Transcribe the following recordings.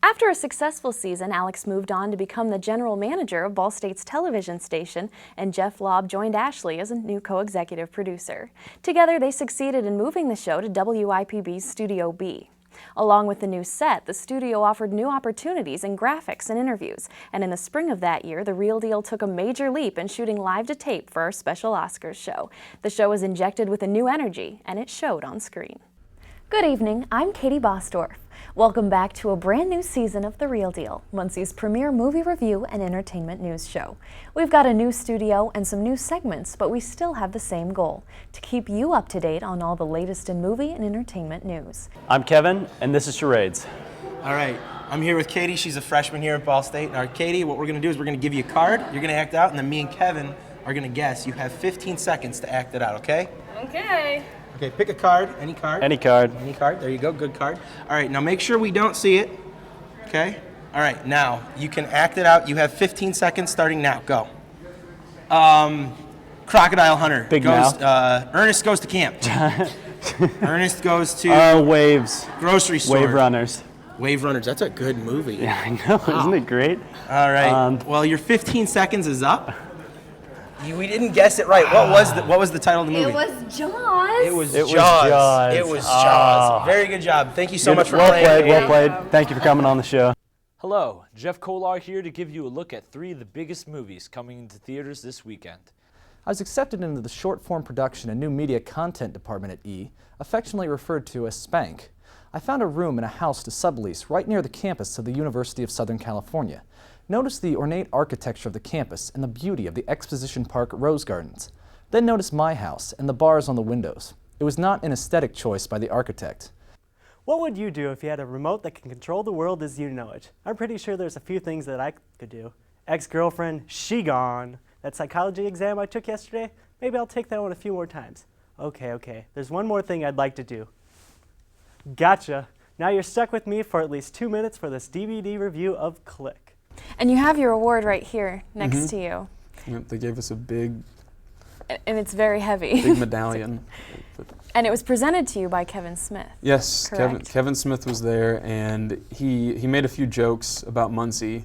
After a successful season, Alex moved on to become the general manager of Ball State's television station, and Jeff Lobb joined Ashley as a new co-executive producer. Together, they succeeded in moving the show to WIPB's Studio B. Along with the new set, the studio offered new opportunities in graphics and interviews, and in the spring of that year, The Real Deal took a major leap in shooting live to tape for our special Oscars show. The show was injected with a new energy, and it showed on screen. Good evening, I'm Katie Bosdorf. Welcome back to a brand new season of The Real Deal, Muncie's premier movie review and entertainment news show. We've got a new studio and some new segments, but we still have the same goal, to keep you up to date on all the latest in movie and entertainment news. I'm Kevin, and this is Charades. All right, I'm here with Katie. She's a freshman here at Ball State. Now, Katie, what we're going to do is we're going to give you a card. You're going to act out, and then me and Kevin are going to guess. You have 15 seconds to act it out, okay? Okay. Okay, pick a card. Any card. Any card. Any card. There you go. Good card. All right, now make sure we don't see it. Okay? All right, now you can act it out. You have 15 seconds starting now. Go. Crocodile Hunter. Big goes, mouth. Ernest goes to camp. Ernest goes to Waves. grocery store. Wave Runners. Wave Runners. That's a good movie. Yeah, I know. Wow. Isn't it great? All right. Well, your 15 seconds is up. We didn't guess it right. What was the title of the movie? It was Jaws. It was It was Jaws. Jaws. It was Jaws. Very good job. Thank you so much for well playing. Well played. Thank you for coming on the show. Hello, Jeff Kolar here to give you a look at 3 of the biggest movies coming into theaters this weekend. I was accepted into the short-form production and new media content department at E, affectionately referred to as SPANK. I found a room in a house to sublease right near the campus of the University of Southern California. Notice the ornate architecture of the campus and the beauty of the Exposition Park Rose Gardens. Then notice my house and the bars on the windows. It was not an aesthetic choice by the architect. What would you do if you had a remote that can control the world as you know it? I'm pretty sure there's a few things that I could do. Ex-girlfriend, she gone. That psychology exam I took yesterday, maybe I'll take that one a few more times. Okay, there's one more thing I'd like to do. Gotcha. Now you're stuck with me for at least 2 minutes for this DVD review of Click. And you have your award right here next to you. Yep, they gave us a big And it's very heavy. big medallion. And it was presented to you by Kevin Smith. Yes, Correct. Kevin Smith was there, and he made a few jokes about Muncie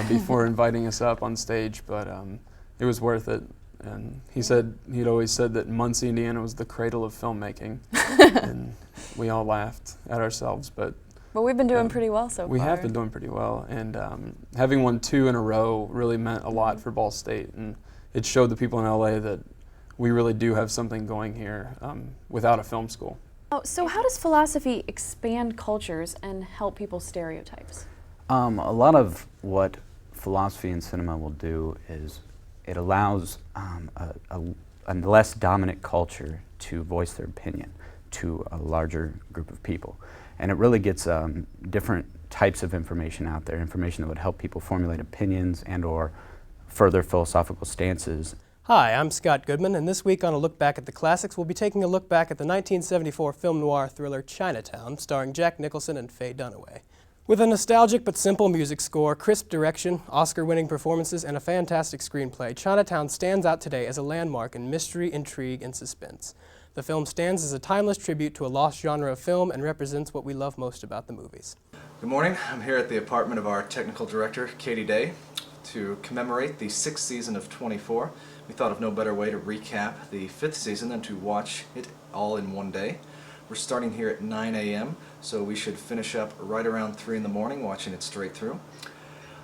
before inviting us up on stage, but it was worth it. And he'd always said that Muncie, Indiana was the cradle of filmmaking, and we all laughed at ourselves, but we've been doing pretty well so far. we have been doing pretty well, and having won 2 in a row really meant a lot for Ball State, and it showed the people in LA that we really do have something going here without a film school. Oh, so how does philosophy expand cultures and help people's stereotypes? A lot of what philosophy and cinema will do is it allows a less dominant culture to voice their opinion to a larger group of people. And it really gets different types of information out there, information that would help people formulate opinions and or further philosophical stances. Hi, I'm Scott Goodman, and this week on A Look Back at the Classics, we'll be taking a look back at the 1974 film noir thriller Chinatown, starring Jack Nicholson and Faye Dunaway. With a nostalgic but simple music score, crisp direction, Oscar-winning performances, and a fantastic screenplay, Chinatown stands out today as a landmark in mystery, intrigue, and suspense. The film stands as a timeless tribute to a lost genre of film and represents what we love most about the movies. Good morning. I'm here at the apartment of our technical director, Katie Day, to commemorate the 6th season of 24. We thought of no better way to recap the 5th season than to watch it all in one day. We're starting here at 9 a.m., so we should finish up right around 3 in the morning watching it straight through.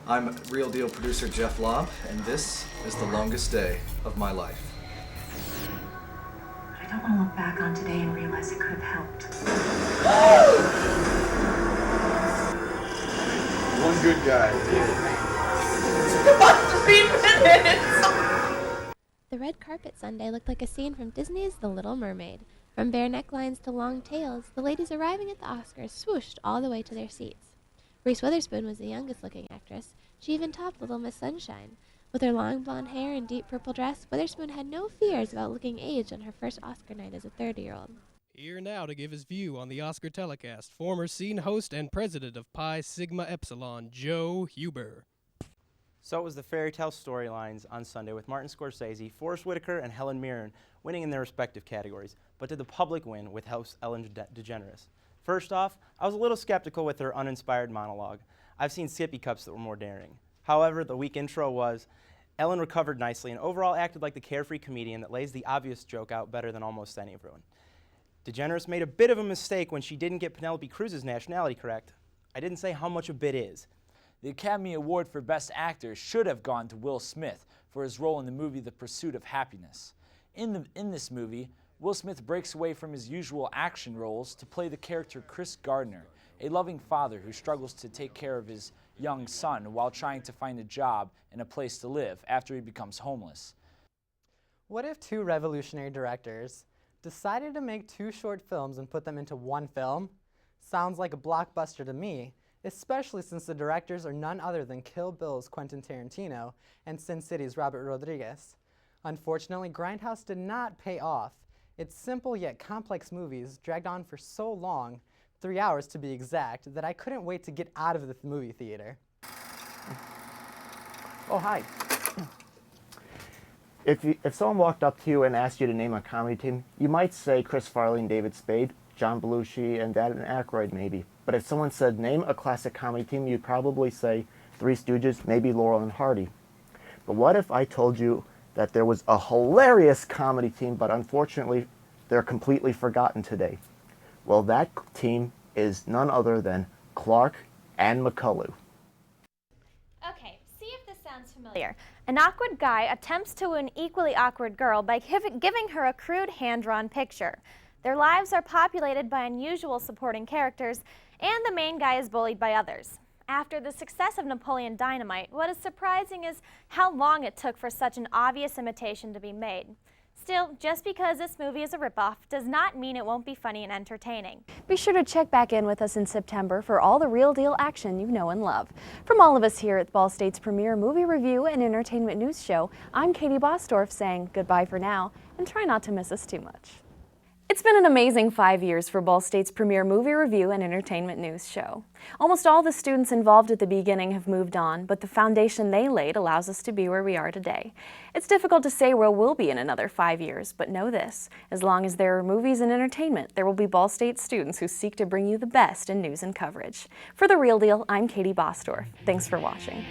I'm Real Deal producer Jeff Lobb, and this is the longest day of my life. I don't want to look back on today and realize it could have helped. One good guy. About 3 minutes. The red carpet Sunday looked like a scene from Disney's The Little Mermaid. From bare necklines to long tails, the ladies arriving at the Oscars swooshed all the way to their seats. Reese Witherspoon was the youngest-looking actress. She even topped Little Miss Sunshine. With her long blonde hair and deep purple dress, Witherspoon had no fears about looking aged on her first Oscar night as a 30-year-old. Here now to give his view on the Oscar telecast, former scene host and president of Pi Sigma Epsilon, Joe Huber. So it was the fairy tale storylines on Sunday with Martin Scorsese, Forrest Whitaker, and Helen Mirren winning in their respective categories. But did the public win with host Ellen DeGeneres? First off, I was a little skeptical with her uninspired monologue. I've seen sippy cups that were more daring. However, the week intro was, Ellen recovered nicely and overall acted like the carefree comedian that lays the obvious joke out better than almost everyone. DeGeneres made a bit of a mistake when she didn't get Penelope Cruz's nationality correct. I didn't say how much a bit is. The Academy Award for Best Actor should have gone to Will Smith for his role in the movie The Pursuit of Happiness. In this movie, Will Smith breaks away from his usual action roles to play the character Chris Gardner, a loving father who struggles to take care of his young son while trying to find a job and a place to live after he becomes homeless. What if two revolutionary directors decided to make two short films and put them into one film? Sounds like a blockbuster to me, especially since the directors are none other than Kill Bill's Quentin Tarantino and Sin City's Robert Rodriguez. Unfortunately, Grindhouse did not pay off. Its simple yet complex movies dragged on for so long, 3 hours to be exact, that I couldn't wait to get out of the movie theater. Oh, hi. If someone walked up to you and asked you to name a comedy team, you might say Chris Farley and David Spade, John Belushi and Dan Aykroyd maybe. But if someone said name a classic comedy team, you'd probably say Three Stooges, maybe Laurel and Hardy. But what if I told you that there was a hilarious comedy team, but unfortunately they're completely forgotten today? Well, that team is none other than Clark and McCullough. Okay, see if this sounds familiar. An awkward guy attempts to woo an equally awkward girl by giving her a crude hand-drawn picture. Their lives are populated by unusual supporting characters, and the main guy is bullied by others. After the success of Napoleon Dynamite, what is surprising is how long it took for such an obvious imitation to be made. Still, just because this movie is a ripoff does not mean it won't be funny and entertaining. Be sure to check back in with us in September for all the real deal action you know and love. From all of us here at Ball State's premier movie review and entertainment news show, I'm Katie Bosdorf saying goodbye for now and try not to miss us too much. It's been an amazing 5 years for Ball State's premier movie review and entertainment news show. Almost all the students involved at the beginning have moved on, but the foundation they laid allows us to be where we are today. It's difficult to say where we'll be in another 5 years, but know this: as long as there are movies and entertainment, there will be Ball State students who seek to bring you the best in news and coverage. For The Real Deal, I'm Katie Bosdorf. Thanks for watching.